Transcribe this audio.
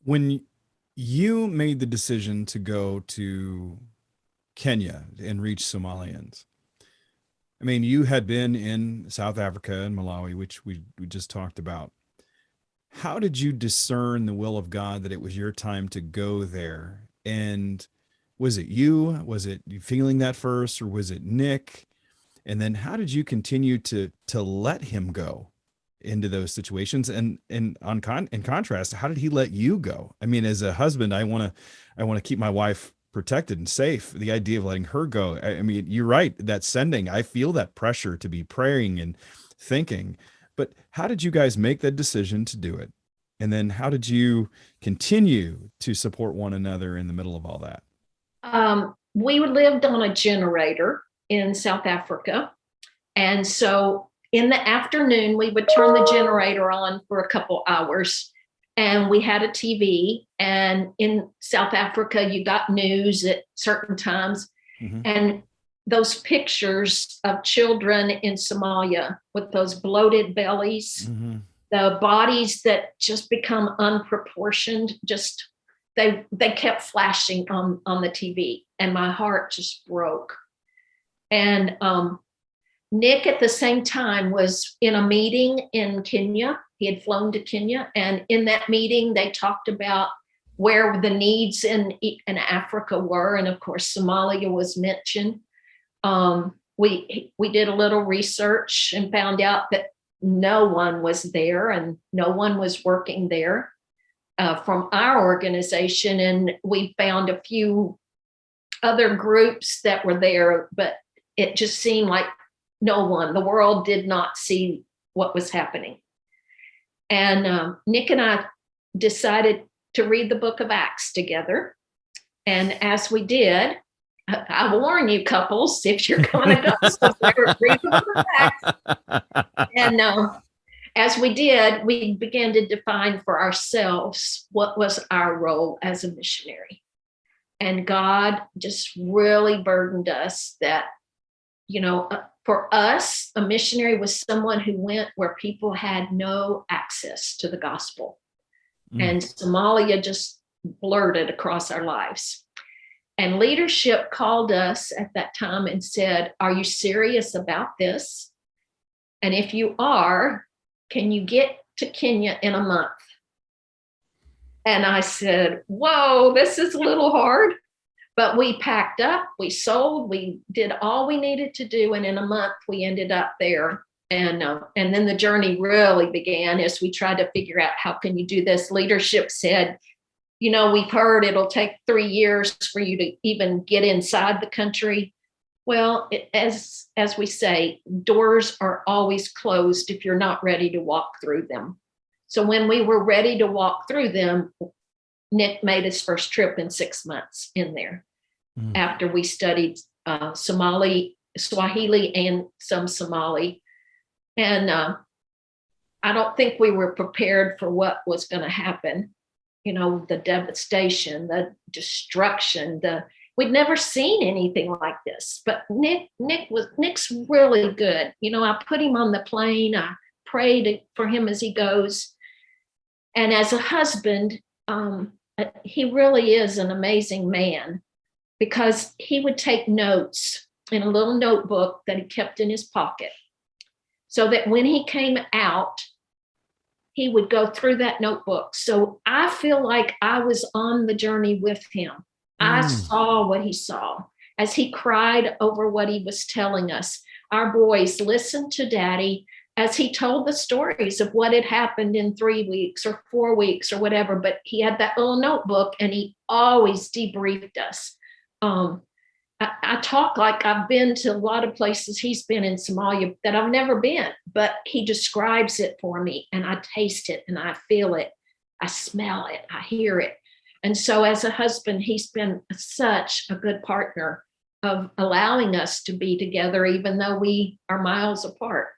When you made the decision to go to Kenya and reach Somalians, I mean, you had been in South Africa and Malawi, which we just talked about. How did you discern the will of God that it was your time to go there? And was it you? Was it you feeling that first, or was it Nick? And then how did you continue to let him go into those situations? And in contrast, how did he let you go? I mean, as a husband, I want to keep my wife protected and safe. The idea of letting her go. I mean, you're right. That sending, I feel that pressure to be praying and thinking. But how did you guys make that decision to do it? And then how did you continue to support one another in the middle of all that? We lived on a generator in South Africa. And so in the afternoon, we would turn the generator on for a couple hours. And we had a TV. And in South Africa, you got news at certain times. Mm-hmm. And those pictures of children in Somalia with those bloated bellies, Mm-hmm. the bodies that just become unproportioned, just they kept flashing on the TV, and my heart just broke. And Nick at the same time was in a meeting in Kenya. He had flown to Kenya, and in that meeting they talked about where the needs in Africa were, and of course Somalia was mentioned. We did a little research and found out that no one was there and no one was working there from our organization, and we found a few other groups that were there, but it just seemed like no one, the world did not see what was happening. And Nick and I decided to read the book of Acts together. And as we did, I warn you, couples, if you're going to go somewhere, read the book of Acts. And as we did, we began to define for ourselves what was our role as a missionary. And God just really burdened us that, for us, a missionary was someone who went where people had no access to the gospel. And Somalia just blurted across our lives. And leadership called us at that time and said, "Are you serious about this? And if you are, can you get to Kenya in a month?" And I said, "Whoa, this is a little hard." But we packed up, we sold, we did all we needed to do. And in a month, we ended up there. And then the journey really began as we tried to figure out, how can you do this? Leadership said, we've heard it'll take 3 years for you to even get inside the country. Well, as we say, doors are always closed if you're not ready to walk through them. So when we were ready to walk through them, Nick made his first trip in 6 months in there after we studied Swahili and some Somali. And I don't think we were prepared for what was going to happen. The devastation, the destruction, we'd never seen anything like this. But Nick's really good. I put him on the plane. I prayed for him as he goes. And as a husband, he really is an amazing man, because he would take notes in a little notebook that he kept in his pocket, so that when he came out, he would go through that notebook. So I feel like I was on the journey with him. I saw what he saw as he cried over what he was telling us. Our boys listened to Daddy as he told the stories of what had happened in 3 weeks or 4 weeks or whatever. But he had that little notebook, and he always debriefed us. I talk like I've been to a lot of places he's been in Somalia that I've never been, but he describes it for me, and I taste it and I feel it. I smell it. I hear it. And so as a husband, he's been such a good partner of allowing us to be together, even though we are miles apart.